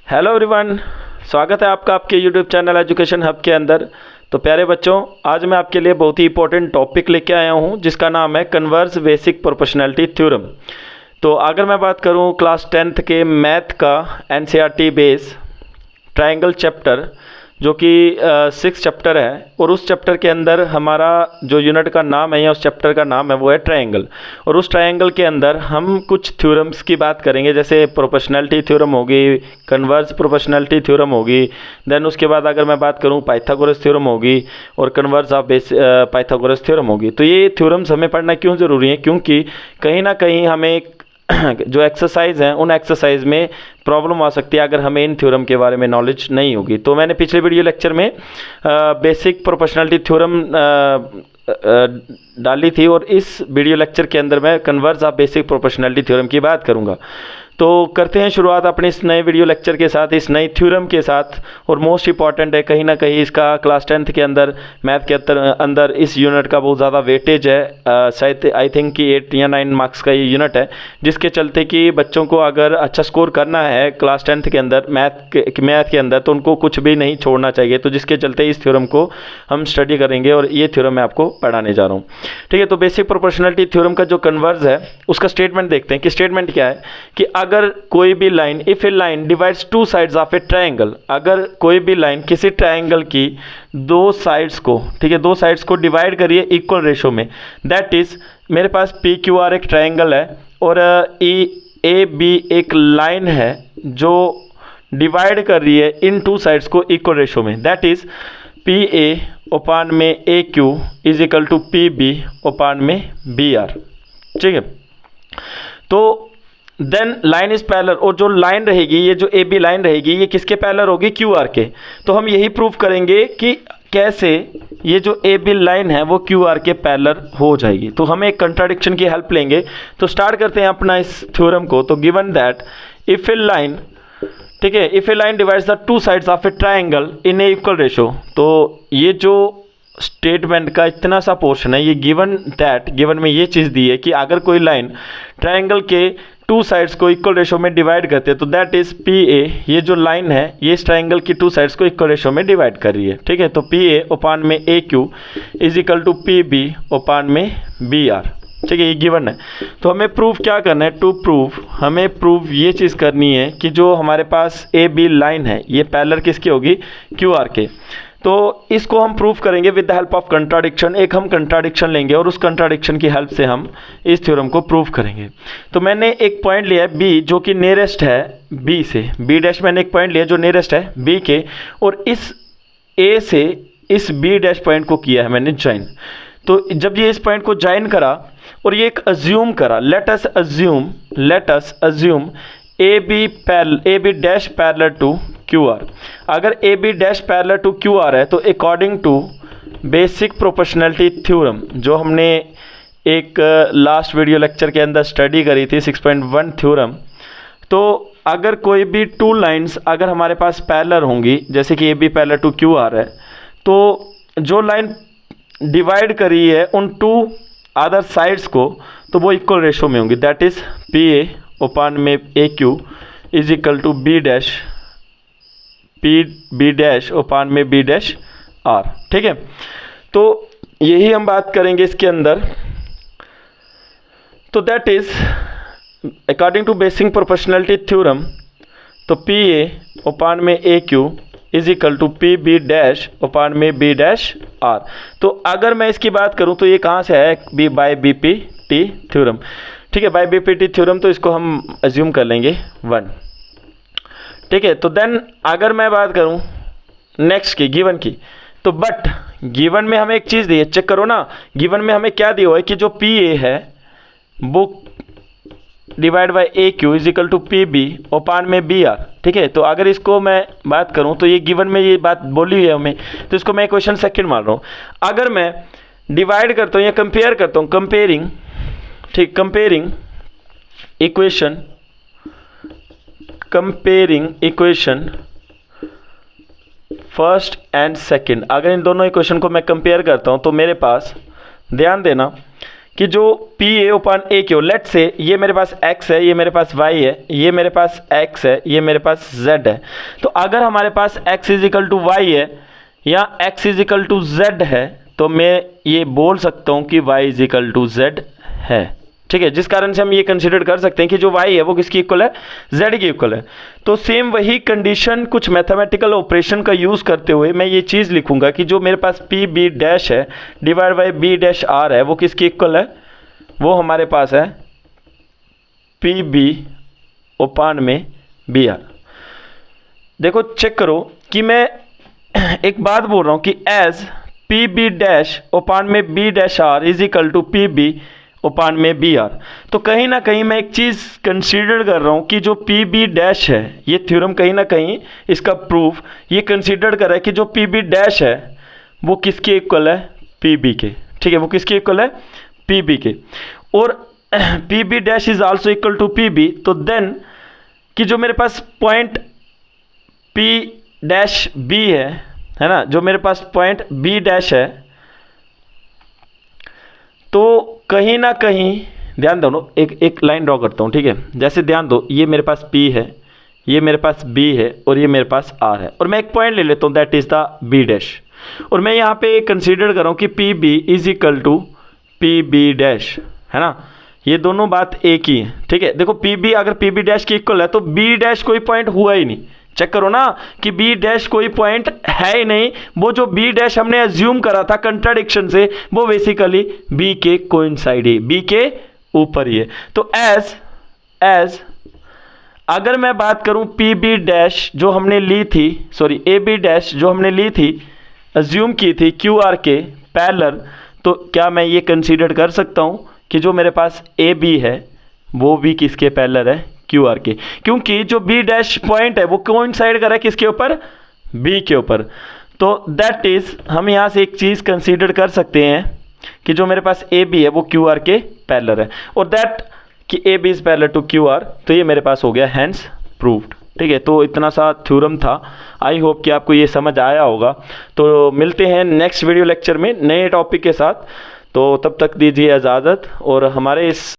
Hello everyone, स्वागत है आपका आपके यूट्यूब चैनल एजुकेशन हब के अंदर। तो प्यारे बच्चों, आज मैं आपके लिए बहुत ही इंपॉर्टेंट टॉपिक लेके आया हूँ जिसका नाम है कन्वर्स बेसिक प्रोपोर्शनैलिटी थ्योरम। तो अगर मैं बात करूँ क्लास 10th के मैथ का एनसीईआरटी बेस ट्रायंगल चैप्टर जो कि 6 चैप्टर है, और उस चैप्टर के अंदर हमारा जो यूनिट का नाम है या उस चैप्टर का नाम है वो है ट्रायंगल। और उस ट्रायंगल के अंदर हम कुछ थ्योरम्स की बात करेंगे, जैसे प्रोपोर्शनैलिटी थ्योरम होगी, कन्वर्स प्रोपोर्शनैलिटी थ्योरम होगी, देन उसके बाद अगर मैं बात करूं पाइथागोरस थ्योरम होगी और कन्वर्स ऑफ पाइथागोरस थ्योरम होगी। तो ये थ्योरम्स हमें पढ़ना क्यों ज़रूरी है? क्योंकि कहीं ना कहीं हमें जो एक्सरसाइज हैं उन एक्सरसाइज में प्रॉब्लम आ सकती है अगर हमें इन थ्योरम के बारे में नॉलेज नहीं होगी। तो मैंने पिछले वीडियो लेक्चर में बेसिक प्रोपोर्शनैलिटी थ्योरम डाली थी, और इस वीडियो लेक्चर के अंदर मैं converse of basic proportionality theorem की बात करूंगा। तो करते हैं शुरुआत अपने इस नए वीडियो लेक्चर के साथ, इस नई थ्योरम के साथ। और मोस्ट इंपॉर्टेंट है, कहीं ना कहीं इसका क्लास 10th के अंदर मैथ के अंदर इस यूनिट का बहुत ज़्यादा वेटेज है। शायद आई थिंक कि 8 या 9 मार्क्स का ये यूनिट है, जिसके चलते कि बच्चों को अगर अच्छा स्कोर करना है क्लास 10th के अंदर मैथ के अंदर, तो उनको कुछ भी नहीं छोड़ना चाहिए। तो जिसके चलते इस थ्योरम को हम स्टडी करेंगे और ये थ्योरम मैं आपको पढ़ाने जा रहा हूँ। ठीक है, तो बेसिक प्रोपोर्शनैलिटी थ्योरम का जो कन्वर्स है उसका स्टेटमेंट देखते हैं कि स्टेटमेंट क्या है। कि अगर कोई भी line, if A line divides two sides of A triangle, अगर कोई भी लाइन किसी ट्रायंगल की दो साइड्स को, ठीक है, दो साइड्स को डिवाइड करिए इक्वल रेशो में, दैट इज मेरे पास पी क्यू आर एक ट्रायंगल है और ए बी एक लाइन है जो डिवाइड कर रही है इन टू साइड्स को इक्वल रेशो में, that is P A upon में A Q is equal to P B upon में बी आर। ठीक है, तो देन लाइन इज पैरेलल, और जो लाइन रहेगी, ये जो ए बी लाइन रहेगी, ये किसके पैरेलल होगी? क्यू आर के। तो हम यही प्रूव करेंगे कि कैसे ये जो ए बी लाइन है वो क्यू आर के पैरेलल हो जाएगी। तो हम एक कंट्राडिक्शन की हेल्प लेंगे। तो स्टार्ट करते हैं अपना इस थ्योरम को। तो given that if A line, ठीक है, if A line divides the two sides of A triangle in A equal ratio. तो ये जो स्टेटमेंट का इतना सा पोर्शन है, ये गिवन दैट, गिवन में ये चीज़ दी है कि अगर कोई लाइन ट्रायंगल के टू साइड्स को इक्वल रेशो में डिवाइड करते हैं, तो दैट इज पी ए, ये जो लाइन है ये इस ट्रायंगल की टू साइड्स को इक्वल रेशो में डिवाइड कर रही है। ठीक है, तो पी ए ओपान में A Q is equal to P B upon में बी आर। ठीक है, ये गिवन है। तो हमें प्रूव क्या करना है? टू प्रूव, हमें प्रूव ये चीज़ करनी है कि जो हमारे पास ए बी लाइन है ये पैरेलल किसकी होगी? क्यू आर के। तो इसको हम प्रूव करेंगे with the help of contradiction. एक हम कंट्राडिक्शन लेंगे और उस कंट्राडिक्शन की हेल्प से हम इस थ्योरम को प्रूव करेंगे। तो मैंने एक पॉइंट लिया है बी, जो कि नियरेस्ट है बी से, बी डैश मैंने एक पॉइंट लिया जो नियरेस्ट है बी के, और इस ए से इस बी डैश पॉइंट को किया है मैंने ज्वाइन। तो जब ये इस पॉइंट को ज्वाइन करा और ये एक अज्यूम करा, let us assume A B dash parallel to Q R. अगर A B dash parallel to Q R है तो according to basic proportionality theorem, जो हमने एक लास्ट वीडियो लेक्चर के अंदर स्टडी करी थी 6.1 थ्योरम, तो अगर कोई भी टू लाइंस अगर हमारे पास पैरेलल होंगी, जैसे कि A B parallel to Q R है, तो जो लाइन डिवाइड करी है उन टू अदर साइड्स को, तो वो इक्वल रेशो में होंगी, that is P A upon में A Q is equal to B dash P B dash upon में बी डैश आर। ठीक है, तो यही हम बात करेंगे इसके अंदर। तो that is according to basic proportionality theorem, तो पी ए ओपान में A Q is equal to P B dash upon में बी डैश आर। तो अगर मैं इसकी बात करूं तो ये कहाँ से है? B by B P T theorem. ठीक है, by B P T theorem, तो इसको हम अज्यूम कर लेंगे 1। ठीक है, तो देन अगर मैं बात करूं नेक्स्ट की, गिवन की, तो बट गिवन में हमें एक चीज़ दी है, चेक करो ना, गिवन में हमें क्या दिया हुआ है कि जो पी ए है वो divide by A Q is equal to P B upon में बी आर। ठीक है, तो अगर इसको मैं बात करूं तो ये गिवन में ये बात बोली हुई है हमें, तो इसको मैं क्वेश्चन सेकंड मान रहा हूं। अगर मैं डिवाइड करता हूं या कंपेयर करता हूं, कंपेयरिंग, ठीक, comparing equation first and second, अगर इन दोनों इक्वेशन को मैं कंपेयर करता हूं तो मेरे पास, ध्यान देना कि जो P A open A Q, let say ये मेरे पास x है, ये मेरे पास y है, ये मेरे पास x है, ये मेरे पास z है। तो अगर हमारे पास x is equal to y है या x is equal to z है तो मैं ये बोल सकता हूँ कि y is equal to z है। ठीक है, जिस कारण से हम ये कंसीडर कर सकते हैं कि जो y है वो किसकी इक्वल है, z की इक्वल है। तो सेम वही कंडीशन कुछ मैथमेटिकल ऑपरेशन का यूज़ करते हुए मैं ये चीज़ लिखूंगा कि जो मेरे पास पी बी डैश है divide by B dash R है वो किसकी इक्वल है, वो हमारे पास है पी बी ओपान में बी आर। देखो चेक करो कि मैं एक बात बोल रहा हूँ कि as P B dash upon में B dash R is equal to P B upon में बी आर। तो कहीं ना कहीं मैं एक चीज़ कंसीडर कर रहा हूँ कि जो पी बी डैश है, ये थ्योरम कहीं ना कहीं इसका प्रूफ ये कंसीडर कर रहा है कि जो पी बी डैश है वो किसके इक्वल है, पी बी के। ठीक है, वो किसके इक्वल है, पी बी के। और P B dash is also equal to P B. तो देन कि जो मेरे पास पॉइंट पी डैश बी है ना, जो मेरे पास पॉइंट बी डैश है, तो कहीं ना कहीं ध्यान दो, एक लाइन ड्रॉ करता हूँ। ठीक है, जैसे ध्यान दो ये मेरे पास P है, ये मेरे पास B है और ये मेरे पास R है, और मैं एक पॉइंट ले लेता हूँ that is the B dash. और मैं यहाँ पे कंसीडर कर रहा हूँ कि P B is equal to P B dash, है ना, ये दोनों बात एक ही है। ठीक है, देखो पी बी अगर पी बी डैश की इक्वल है तो B डैश कोई पॉइंट हुआ ही नहीं। चेक करो ना कि B डैश कोई पॉइंट है ही नहीं, वो जो B डैश हमने एज्यूम करा था कंट्राडिक्शन से वो बेसिकली B के कोइंसाइड ही, B के ऊपर ही है। तो एज अगर मैं बात करूं पी बी डैश जो हमने ली थी, सॉरी ए बी डैश जो हमने ली थी, एज्यूम की थी क्यू आर के पैरेलल, तो क्या मैं ये कंसीडर कर सकता हूं कि जो मेरे पास ए बी है वो भी किसके पैरेलल है, क्यू आर के, क्योंकि जो बी डैश पॉइंट है वो कोइंसाइड कर रहा है किसके ऊपर, बी के ऊपर। तो दैट इज हम यहाँ से एक चीज़ कंसीडर कर सकते हैं कि जो मेरे पास ए बी है वो क्यू आर के पैरेलल है, और दैट कि A B is parallel to Q R, तो ये मेरे पास हो गया हैंस प्रूव्ड। ठीक है, तो इतना सा थ्योरम था। आई होप कि आपको ये समझ आया होगा। तो मिलते हैं नेक्स्ट वीडियो लेक्चर में नए टॉपिक के साथ, तो तब तक दीजिए इजाज़त। और हमारे इस